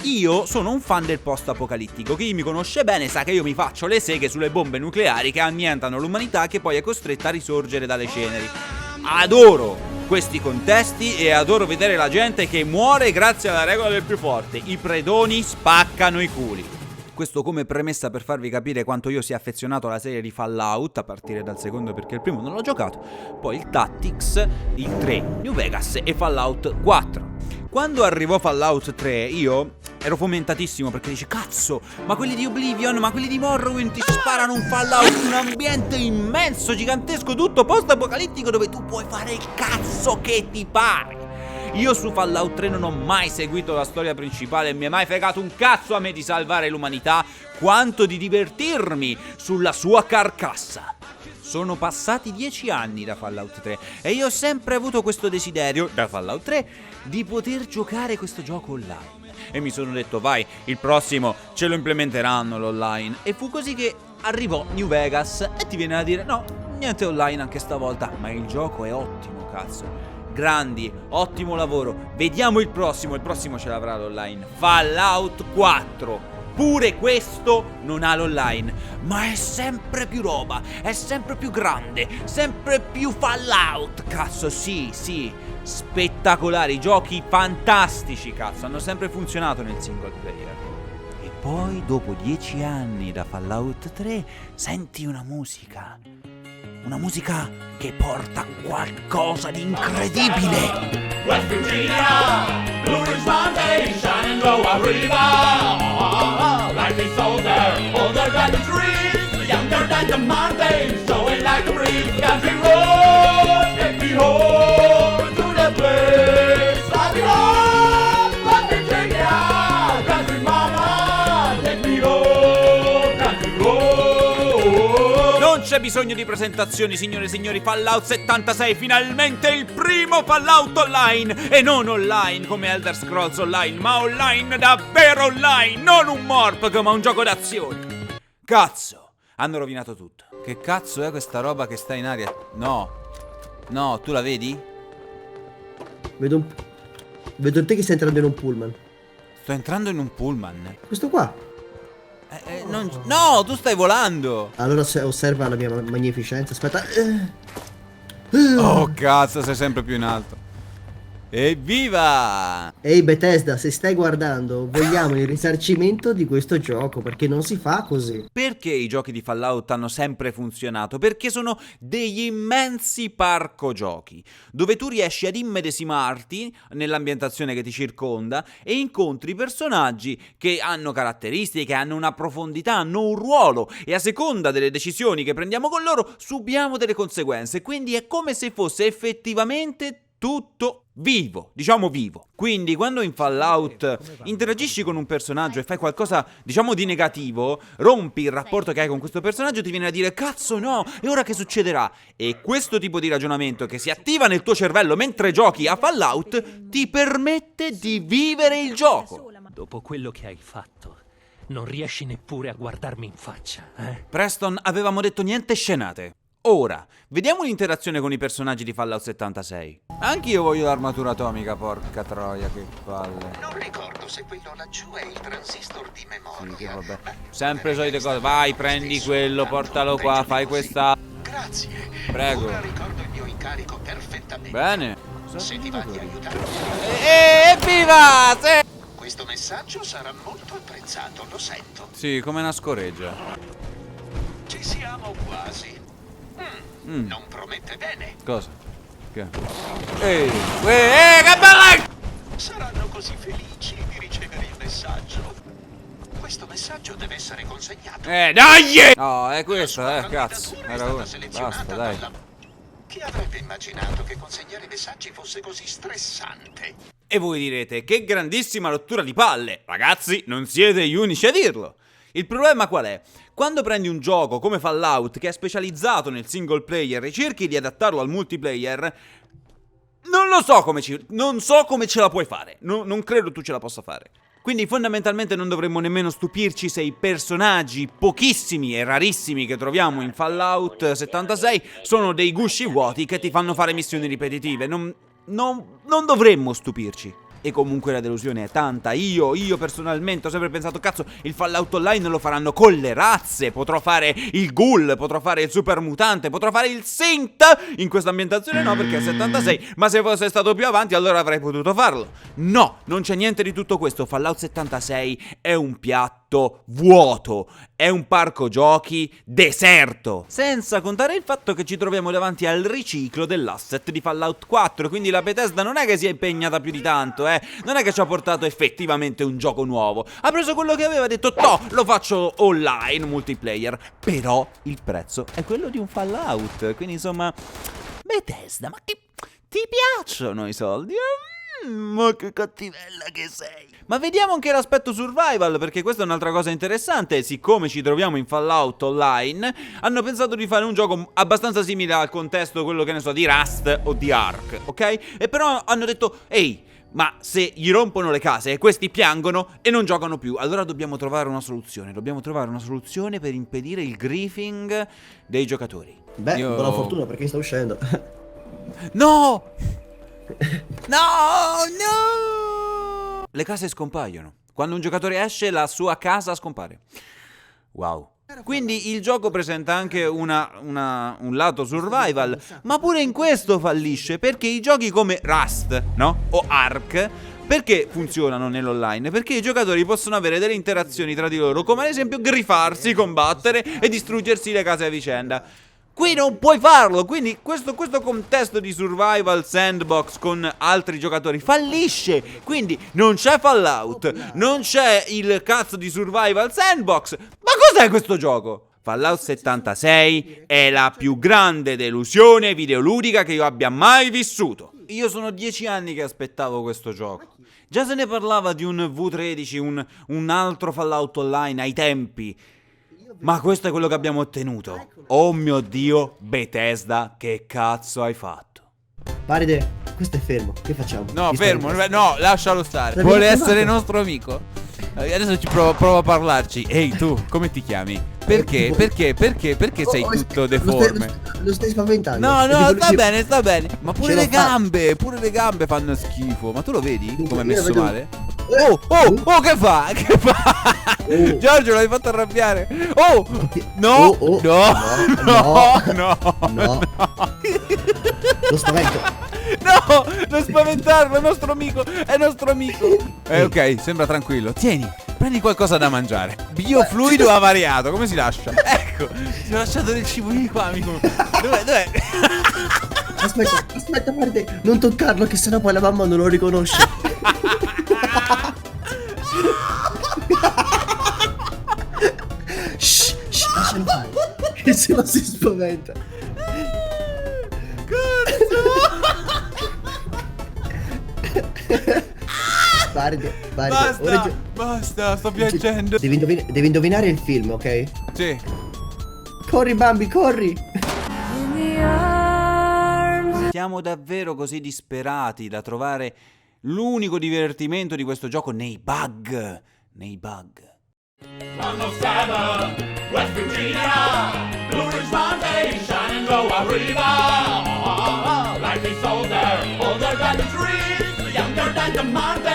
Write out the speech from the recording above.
io sono un fan del post-apocalittico. Chi mi conosce bene sa che io mi faccio le seghe sulle bombe nucleari che annientano l'umanità, che poi è costretta a risorgere dalle ceneri. Adoro questi contesti e adoro vedere la gente che muore grazie alla regola del più forte. I predoni spaccano i culi. Questo come premessa per farvi capire quanto io sia affezionato alla serie di Fallout, a partire dal secondo perché il primo non l'ho giocato, poi il Tactics, il 3, New Vegas e Fallout 4. Quando arrivò Fallout 3 io ero fomentatissimo perché dice cazzo, ma quelli di Oblivion, ma quelli di Morrowind ti sparano un Fallout, un ambiente immenso, gigantesco, tutto post-apocalittico dove tu puoi fare il cazzo che ti pare. Io su Fallout 3 non ho mai seguito la storia principale e mi è mai fregato un cazzo a me di salvare l'umanità quanto di divertirmi sulla sua carcassa. Sono passati 10 anni da Fallout 3 e io ho sempre avuto questo desiderio, da Fallout 3, di poter giocare questo gioco online. E mi sono detto vai, il prossimo ce lo implementeranno l'online. E fu così che arrivò New Vegas e ti viene a dire no, niente online anche stavolta, ma il gioco è ottimo, cazzo. Grandi, ottimo lavoro. Vediamo il prossimo ce l'avrà l'online. Fallout 4. Pure questo non ha l'online, ma è sempre più roba, è sempre più grande, sempre più Fallout. Cazzo, sì, spettacolari, giochi fantastici, cazzo, hanno sempre funzionato nel single player. E poi, dopo 10 anni da Fallout 3, senti una musica che porta qualcosa di incredibile. West Virginia, Blue Ridge Mountains, shining low a river. Like a soldier, older than the trees, younger than the mountains, showing like a breeze. Country road, take me home to the place I belong. West Virginia, country mama, take me home, country road. Non c'è bisogno di presentazioni, signore e signori. Fallout 76, finalmente il primo Fallout online. E non online come Elder Scrolls Online, ma online, davvero online. Non un morpg, ma un gioco d'azione. Cazzo, hanno rovinato tutto. Che cazzo è questa roba che sta in aria? No, tu la vedi? Vedo te che stai entrando in un pullman. Sto entrando in un pullman. Questo qua. No, tu stai volando. Allora osserva la mia magnificenza. Aspetta. Oh cazzo, sei sempre più in alto. Evviva! Ehi Bethesda, se stai guardando, vogliamo il risarcimento di questo gioco, perché non si fa così. Perché i giochi di Fallout hanno sempre funzionato? Perché sono degli immensi parco giochi, dove tu riesci ad immedesimarti nell'ambientazione che ti circonda e incontri personaggi che hanno caratteristiche, hanno una profondità, hanno un ruolo e a seconda delle decisioni che prendiamo con loro subiamo delle conseguenze, quindi è come se fosse effettivamente tutto vivo, diciamo vivo. Quindi quando in Fallout interagisci con un personaggio e fai qualcosa, diciamo, di negativo, rompi il rapporto che hai con questo personaggio, ti viene a dire cazzo no, e ora che succederà? E questo tipo di ragionamento che si attiva nel tuo cervello mentre giochi a Fallout ti permette di vivere il gioco. Dopo quello che hai fatto, non riesci neppure a guardarmi in faccia, eh? Preston, avevamo detto niente scenate. Ora, vediamo l'interazione con i personaggi di Fallout 76. Anch'io voglio l'armatura atomica, porca troia, che palle. Non ricordo se quello laggiù è il transistor di memoria. Sì, che vabbè. Sempre solite cose. Vai, prendi quello, portalo qua, fai questa. Grazie. Prego. Ora ricordo il mio incarico perfettamente. Bene. Se ti va di aiutarmi. Evviva! Sì. Questo messaggio sarà molto apprezzato, lo sento. Sì, come una scoreggia. Ci siamo quasi. Non promette bene. Cosa? Che? Ehi, che bella! Saranno così felici di ricevere il messaggio. Questo messaggio deve essere consegnato. Dai! No, è questo, cazzo. Era basta, dai. Chi avrebbe immaginato che consegnare messaggi fosse così stressante? E voi direte, che grandissima rottura di palle. Ragazzi, non siete gli unici a dirlo. Il problema qual è? Quando prendi un gioco come Fallout che è specializzato nel single player e cerchi di adattarlo al multiplayer, non so come ce la puoi fare. Non credo tu ce la possa fare. Quindi fondamentalmente non dovremmo nemmeno stupirci se i personaggi pochissimi e rarissimi che troviamo in Fallout 76 sono dei gusci vuoti che ti fanno fare missioni ripetitive. Non dovremmo stupirci. E comunque la delusione è tanta. Io personalmente ho sempre pensato, cazzo, il Fallout Online lo faranno con le razze. Potrò fare il ghoul, potrò fare il super mutante, potrò fare il synth. In questa ambientazione no, perché è 76. Ma se fosse stato più avanti allora avrei potuto farlo. No, non c'è niente di tutto questo. Fallout 76 è un piatto vuoto, è un parco giochi deserto. Senza contare il fatto che ci troviamo davanti al riciclo dell'asset di Fallout 4. Quindi la Bethesda non è che si è impegnata più di tanto, non è che ci ha portato effettivamente un gioco nuovo. Ha preso quello che aveva, detto toh, lo faccio online, multiplayer. Però il prezzo è quello di un Fallout. Quindi insomma, Bethesda, ma ti piacciono i soldi? Ma che cattivella che sei. Ma vediamo anche l'aspetto survival, perché questa è un'altra cosa interessante. Siccome ci troviamo in Fallout Online, hanno pensato di fare un gioco abbastanza simile al contesto, quello che ne so, di Rust o di Ark, ok? E però hanno detto, ehi, ma se gli rompono le case e questi piangono e non giocano più, allora dobbiamo trovare una soluzione. Dobbiamo trovare una soluzione per impedire il griefing dei giocatori. Beh, buona fortuna perché sta uscendo. No! No! Le case scompaiono. Quando un giocatore esce, la sua casa scompare. Wow. Quindi il gioco presenta anche un lato survival, ma pure in questo fallisce, perché i giochi come Rust, no? O Ark, perché funzionano nell'online? Perché i giocatori possono avere delle interazioni tra di loro, come ad esempio grifarsi, combattere e distruggersi le case a vicenda. Qui non puoi farlo, quindi questo contesto di survival sandbox con altri giocatori fallisce. Quindi non c'è Fallout, non c'è il cazzo di survival sandbox. Ma cos'è questo gioco? Fallout 76 è la più grande delusione videoludica che io abbia mai vissuto. Io sono 10 anni che aspettavo questo gioco. Già se ne parlava di un V13, un altro Fallout Online ai tempi. Ma questo è quello che abbiamo ottenuto. Oh mio Dio, Bethesda, che cazzo hai fatto? Paride, questo è fermo, che facciamo? No, Mi fermo, stai- no, lascialo stare. L'abbiamo Vuole chiamato. essere nostro amico. Adesso ci provo a parlarci. Ehi tu, come ti chiami? Perché? Perché sei Oh, tutto lo deforme? Lo stai spaventando. No, È no, tipo- sta bene, sta bene. Ma pure Ce l'ho le gambe, fanno schifo. Ma tu lo vedi Io come è lo messo vedo. male? Oh, che fa? Che fa? Oh. Giorgio, l'hai fatto arrabbiare. Oh, no, Oh, oh. no, no. No. Lo spavento. No, non spaventarlo, è nostro amico, è nostro amico. Ok, sembra tranquillo. Tieni, prendi qualcosa da mangiare. Biofluido avariato, come si lascia? Ecco, ti ho lasciato del cibo, vieni qua, amico. Dov'è? Aspetta, Paride, non toccarlo che sennò poi la mamma non lo riconosce. Shh, lascialo fare. Che se no si spaventa. Paride, ora Basta, sto piangendo. devi indovinare il film, ok? Sì. Corri Bambi, corri. Siamo davvero così disperati da trovare l'unico divertimento di questo gioco nei bug. Nei bug. 107, West Virginia, Blue Ridge Mountain, Shenandoah River. Like a soldier, older than the trees, younger than the mountains.